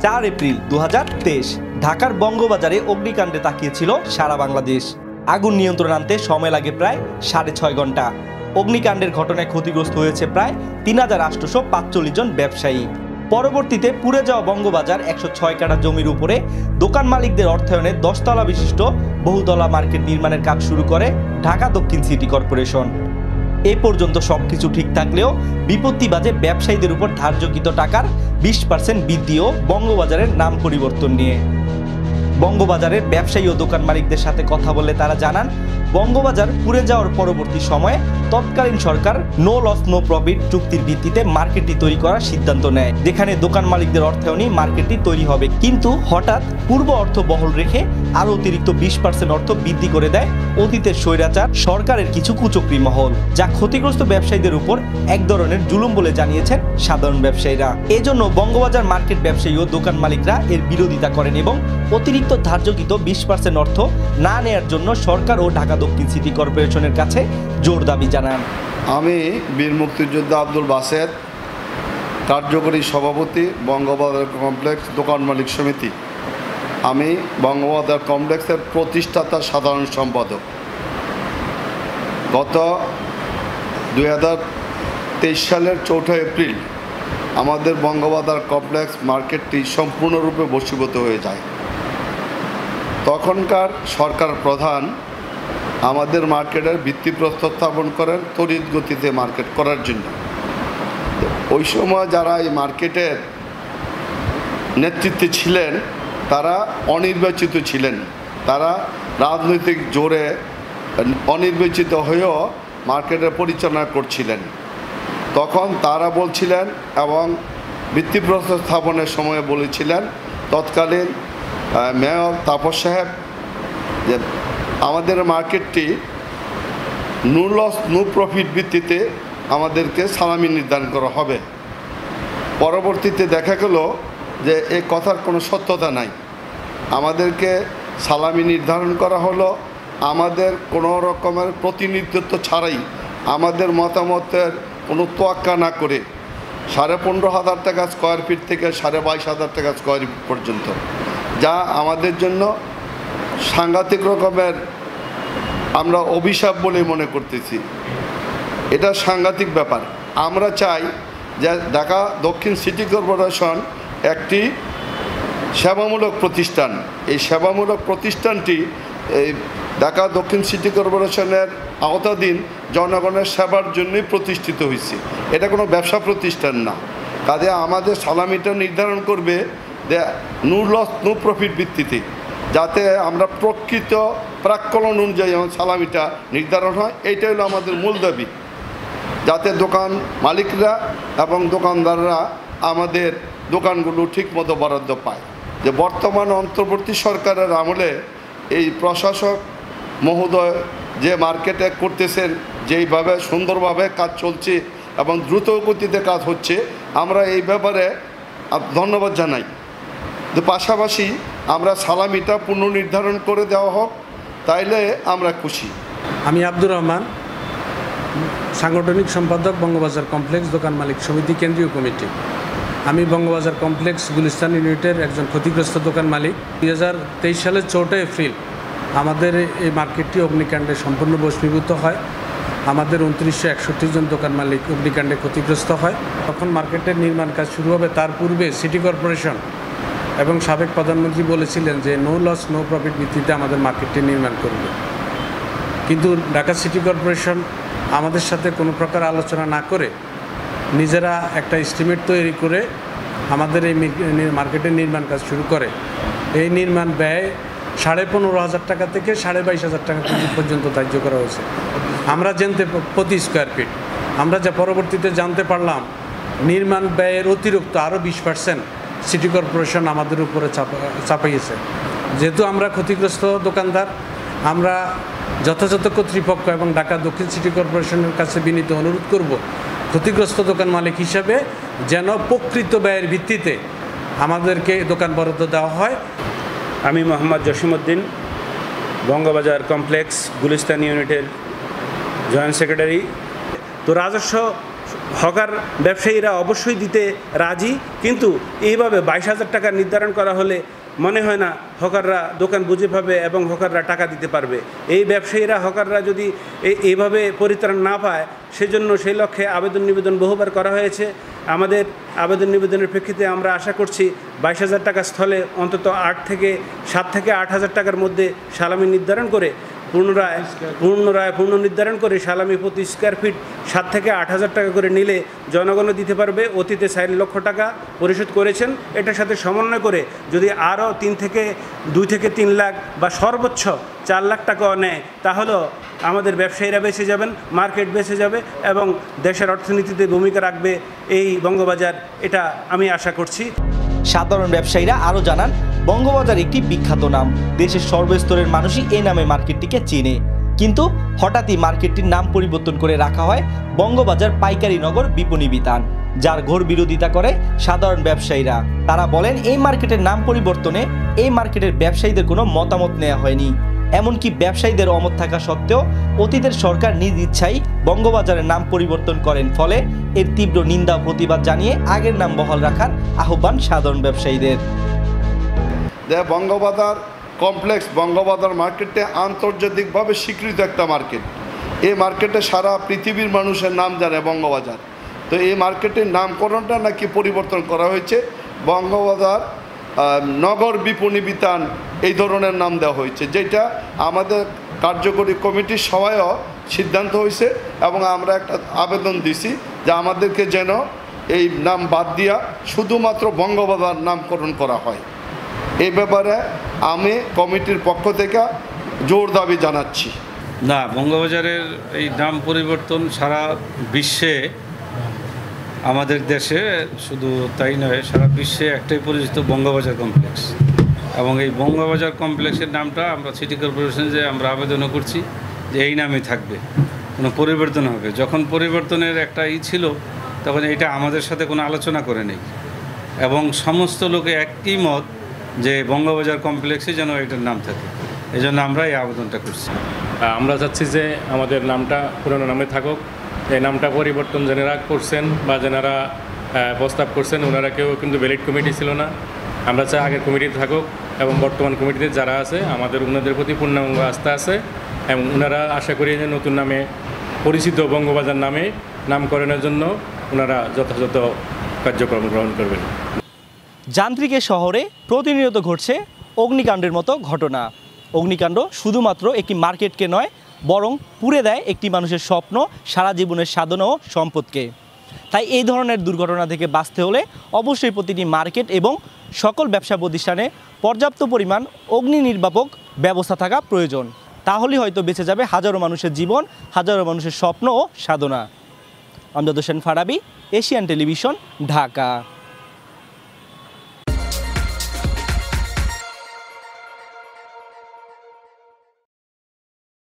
4 April 2023 ঢাকার বঙ্গবাজারে অগ্নিকাণ্ডে তাকিয়েছিল সারা বাংলাদেশ। আগুন নিয়ন্ত্রণ আনতে সময় লাগে প্রায় 6.5 ঘন্টা। অগ্নিকাণ্ডের ঘটনায় ক্ষতিগ্রস্ত হয়েছে প্রায় 3845 জন ব্যবসায়ী। পরবর্তীতে পুড়ে যাওয়া বঙ্গবাজার 106 কাঠা জমির উপরে দোকান মালিকদের অর্থায়নে 10 তলা বিশিষ্ট বহুতলা মার্কেট নির্মাণের কাজ শুরু করে ঢাকা দক্ষিণ সিটি কর্পোরেশন। এ পর্যন্ত সবকিছু ঠিক থাকলেও বিপত্তি বাজে ব্যবসায়ীদের উপর ধার্যকৃত টাকার 20% বৃদ্ধি ও বঙ্গবাজারের নাম পরিবর্তন নিয়ে। বঙ্গবাজারের ব্যবসায়ী ও দোকান মালিকদের সাথে কথা বলে তারা জানান, বঙ্গবাজার পুড়ে যাওয়ার পরবর্তী সময়ে তৎকালীন সরকার নো লস নো প্রফিট চুক্তির ভিত্তিতে মার্কেটটি তৈরি করার সিদ্ধান্ত নেয়, যেখানে দোকান মালিকদের অর্থায়নে মার্কেটটি তৈরি হবে। কিন্তু হঠাৎ পূর্ব অর্থ বহল রেখে আরও অতিরিক্ত 20% অর্থ বৃদ্ধি করে দেয় অতীতের স্বৈরাচার সরকারের কিছু কুচক্রী মহল, যা ক্ষতিগ্রস্ত ব্যবসায়ীদের উপর এক ধরনের জুলুম বলে জানিয়েছেন সাধারণ ব্যবসায়ীরা। এজন্য বঙ্গবাজার মার্কেট ব্যবসায়ী ও দোকান মালিকরা এর বিরোধিতা করেন এবং অতিরিক্ত ধার্যকৃত 20% অর্থ না নেয়ার জন্য সরকার ও ঢাকা দক্ষিণ সিটি কর্পোরেশনের কাছে জোর দাবি জানান। আমি বীর মুক্তিযোদ্ধা আব্দুল বাসেদ, কার্যকরী সভাপতি, বঙ্গবাজার কমপ্লেক্স দোকান মালিক সমিতি। আমি বঙ্গবাজার কমপ্লেক্সের প্রতিষ্ঠাতা সাধারণ সম্পাদক। গত 2023 সালের 4 এপ্রিল আমাদের বঙ্গবাজার কমপ্লেক্স মার্কেটটি সম্পূর্ণরূপে বশীভূত হয়ে যায়। তখনকার সরকার প্রধান আমাদের মার্কেটের ভিত্তিপ্রস্তর স্থাপন করেন তড়িৎ গতিতে মার্কেট করার জন্য। ওই সময় যারা এই মার্কেটের নেতৃত্বে ছিলেন তারা অনির্বাচিত ছিলেন, তারা রাজনৈতিক জোরে অনির্বাচিত হয়েও মার্কেটের পরিচালনা করছিলেন। তখন তারা বলছিলেন এবং ভিত্তিপ্রস্তর স্থাপনের সময় বলেছিলেন তৎকালীন মেয়র তাপস সাহেব যে আমাদের মার্কেটটি নো লস নো প্রফিট ভিত্তিতে আমাদেরকে সালামি নির্ধারণ করা হবে। পরবর্তীতে দেখা গেল যে এই কথার কোনো সত্যতা নাই। আমাদেরকে সালামি নির্ধারণ করা হলো আমাদের কোনো রকমের প্রতিনিধিত্ব ছাড়াই, আমাদের মতামতের কোনো তোয়াক্কা না করে 15,500 টাকা স্কোয়ার ফিট থেকে 22,500 টাকা স্কোয়ার ফিট পর্যন্ত, যা আমাদের জন্য সাংঘাতিক রকমের আমরা অভিশাপ বলে মনে করতেছি। এটা সাংঘাতিক ব্যাপার। আমরা চাই যে ঢাকা দক্ষিণ সিটি কর্পোরেশন একটি সেবামূলক প্রতিষ্ঠান। এই সেবামূলক প্রতিষ্ঠানটি এই ঢাকা দক্ষিণ সিটি কর্পোরেশনের আওতাধীন জনগণের সেবার জন্যই প্রতিষ্ঠিত হয়েছে। এটা কোনো ব্যবসা প্রতিষ্ঠান না। কাজে আমাদের সালামিটা নির্ধারণ করবে যে নো লস নো প্রফিট ভিত্তিতে, যাতে আমরা প্রকৃত প্রাক্কলন অনুযায়ী আমার সালামিটা নির্ধারণ হয়। এইটাই হলো আমাদের মূল দাবি, যাতে দোকান মালিকরা এবং দোকানদাররা আমাদের দোকানগুলো ঠিকমতো বরাদ্দ পায়। যে বর্তমান অন্তর্বর্তী সরকারের আমলে এই প্রশাসক মহোদয় যে মার্কেটে করতেছেন, যেইভাবে সুন্দরভাবে কাজ চলছে এবং দ্রুত গতিতে কাজ হচ্ছে, আমরা এই ব্যাপারে ধন্যবাদ জানাই। তো পাশাপাশি আমরা সালামিটা পুনর্নির্ধারণ করে দেওয়া হোক, তাইলে আমরা খুশি। আমি আব্দুর রহমান, সাংগঠনিক সম্পাদক, বঙ্গবাজার কমপ্লেক্স দোকান মালিক সমিতি কেন্দ্রীয় কমিটি। আমি বঙ্গবাজার কমপ্লেক্স গুলিস্তান ইউনিটের একজন ক্ষতিগ্রস্ত দোকান মালিক। 2023 সালের 4 এপ্রিল আমাদের এই মার্কেটটি অগ্নিকাণ্ডে সম্পূর্ণ ভস্মীভূত হয়। আমাদের 2961 জন দোকান মালিক অগ্নিকাণ্ডে ক্ষতিগ্রস্ত হয়। তখন মার্কেটের নির্মাণ কাজ শুরু হবে। তার পূর্বে সিটি কর্পোরেশন এবং সাবেক প্রধানমন্ত্রী বলেছিলেন যে নো লস নো প্রফিট ভিত্তিতে আমাদের মার্কেটটি নির্মাণ করবে। কিন্তু ঢাকা সিটি কর্পোরেশন আমাদের সাথে কোনো প্রকার আলোচনা না করে নিজেরা একটা এস্টিমেট তৈরি করে আমাদের এই মার্কেটের নির্মাণ কাজ শুরু করে। এই নির্মাণ ব্যয় 15,500 টাকা থেকে 22,500 টাকা পর্যন্ত ধার্য করা হয়েছে। আমরা জানতে প্রতি স্কোয়ার ফিট আমরা যা পরবর্তীতে জানতে পারলাম, নির্মাণ ব্যয়ের অতিরিক্ত আরও 20% সিটি কর্পোরেশন আমাদের উপরে চাপাইয়েছে। যেহেতু আমরা ক্ষতিগ্রস্ত দোকানদার, আমরা যথাযথ কর্তৃপক্ষ এবং ঢাকা দক্ষিণ সিটি কর্পোরেশনের কাছে বিনীত অনুরোধ করব, ক্ষতিগ্রস্ত দোকান মালিক হিসাবে যেন প্রকৃত ব্যয়ের ভিত্তিতে আমাদেরকে দোকান বরাদ্দ দেওয়া হয়। আমি মোহাম্মদ জসিমউদ্দিন, বঙ্গবাজার কমপ্লেক্স গুলিস্তান ইউনিটের জয়েন্ট সেক্রেটারি। তো রাজস্ব হকার ব্যবসায়ীরা অবশ্যই দিতে রাজি, কিন্তু এইভাবে 22,000 টাকা নির্ধারণ করা হলে মনে হয় না হকাররা দোকান বুঝে পাবে এবং হকাররা টাকা দিতে পারবে। এই ব্যবসায়ীরা হকাররা যদি এইভাবে পরিত্রাণ না পায়, সেজন্য সেই লক্ষ্যে আবেদন নিবেদন বহুবার করা হয়েছে। আমাদের আবেদন নিবেদনের প্রেক্ষিতে আমরা আশা করছি 22,000 টাকা স্থলে অন্তত 7 থেকে 8,000 টাকার মধ্যে সালামি নির্ধারণ করে পুনর্নির্ধারণ করে সালামি প্রতি স্কোয়ার ফিট 7 থেকে 8,000 টাকা করে নিলে জনগণও দিতে পারবে। অতীতে 4 লক্ষ টাকা পরিশোধ করেছেন। এটার সাথে সমন্বয় করে যদি আরও 2 থেকে 3 লাখ বা সর্বোচ্চ 4 লাখ টাকাও নেয়, তাহলেও আমাদের ব্যবসায়ীরা বেঁচে যাবেন, মার্কেট বেঁচে যাবে এবং দেশের অর্থনীতিতে ভূমিকা রাখবে এই বঙ্গবাজার, এটা আমি আশা করছি। সাধারণ ব্যবসায়ীরা আরও জানান, বঙ্গবাজার একটি বিখ্যাত নাম, দেশের সর্বস্তরের মানুষই এই নামে মার্কেটটিকে চেনে। কিন্তু হঠাৎই মার্কেটটির নাম পরিবর্তন করে রাখা হয় বঙ্গবাজার পাইকারি নগর বিপণী বিতান, যার ঘোর বিরোধিতা করে সাধারণ ব্যবসায়ীরা। তারা বলেন, এই মার্কেটের নাম পরিবর্তনে এই মার্কেটের ব্যবসায়ীদের কোনো মতামত নেওয়া হয়নি। এমনকি ব্যবসায়ীদের অমত থাকা সত্ত্বেও অতীতের সরকার নিজ ইচ্ছাই বঙ্গবাজারের নাম পরিবর্তন করেন। ফলে এর তীব্র নিন্দা ও প্রতিবাদ জানিয়ে আগের নাম বহাল রাখার আহ্বান সাধারণ ব্যবসায়ীদের। বঙ্গবাজার কমপ্লেক্স, বঙ্গবাজার মার্কেটে আন্তর্জাতিকভাবে স্বীকৃত একটা মার্কেট। এই মার্কেটে সারা পৃথিবীর মানুষের নাম জানে বঙ্গবাজার। তো এই মার্কেটের নামকরণটা নাকি পরিবর্তন করা হয়েছে, বঙ্গবাজার নগর বিপণী বিতান এই ধরনের নাম দেওয়া হয়েছে, যেটা আমাদের কার্যকরী কমিটির সভায়ও সিদ্ধান্ত হয়েছে এবং আমরা একটা আবেদন দিছি যে আমাদেরকে যেন এই নাম বাদ দিয়া শুধুমাত্র বঙ্গবাজার নামকরণ করা হয়। এই ব্যাপারে আমি কমিটির পক্ষ থেকে জোর দাবি জানাচ্ছি। না, বঙ্গবাজারের এই নাম পরিবর্তন সারা বিশ্বে, আমাদের দেশে শুধু তাই নয়, সারা বিশ্বে একটাই পরিচিত বঙ্গবাজার কমপ্লেক্স। এবং এই বঙ্গবাজার কমপ্লেক্সের নামটা আমরা সিটি কর্পোরেশনে যে আমরা আবেদনও করছি যে এই নামই থাকবে, কোনো পরিবর্তন হবে। যখন পরিবর্তনের একটা ছিল, তখন এটা আমাদের সাথে কোনো আলোচনা করে নেই এবং সমস্ত লোকে একই মত যে বঙ্গবাজার কমপ্লেক্সে যেন এটার নাম থাকে। এই জন্য আমরা এই আবেদনটা করছি। আমরা চাচ্ছি যে আমাদের নামটা পুরনো নামে থাকুক। এই নামটা পরিবর্তন যারা করছেন বা যারা প্রস্তাব করছেন, ওনারা কেউ কিন্তু ভ্যালিড কমিটি ছিল না। আমরা চাই আগের কমিটিতে থাকুক এবং বর্তমান কমিটিতে যারা আছে আমাদের ওনাদের প্রতি পূর্ণাঙ্গ আস্থা আছে এবং ওনারা আশা করি যে নতুন নামে পরিচিত বঙ্গবাজার নামে নামকরণের জন্য ওনারা যথাযথ কার্যক্রম গ্রহণ করবেন। যান্ত্রিকের শহরে প্রতিনিয়ত ঘটছে অগ্নিকাণ্ডের মতো ঘটনা। অগ্নিকাণ্ড শুধুমাত্র একটি মার্কেটকে নয়, বরং পুড়ে দেয় একটি মানুষের স্বপ্ন, সারা জীবনের সাধনা ও সম্পদকে। তাই এই ধরনের দুর্ঘটনা থেকে বাঁচতে হলে অবশ্যই প্রতিটি মার্কেট এবং সকল ব্যবসা প্রতিষ্ঠানে পর্যাপ্ত পরিমাণ অগ্নি নির্বাপক ব্যবস্থা থাকা প্রয়োজন। তাহলেই হয়তো বেঁচে যাবে হাজারো মানুষের জীবন, হাজারো মানুষের স্বপ্ন ও সাধনা। Amjad Hossain Farabi, Asian television, Dhaka.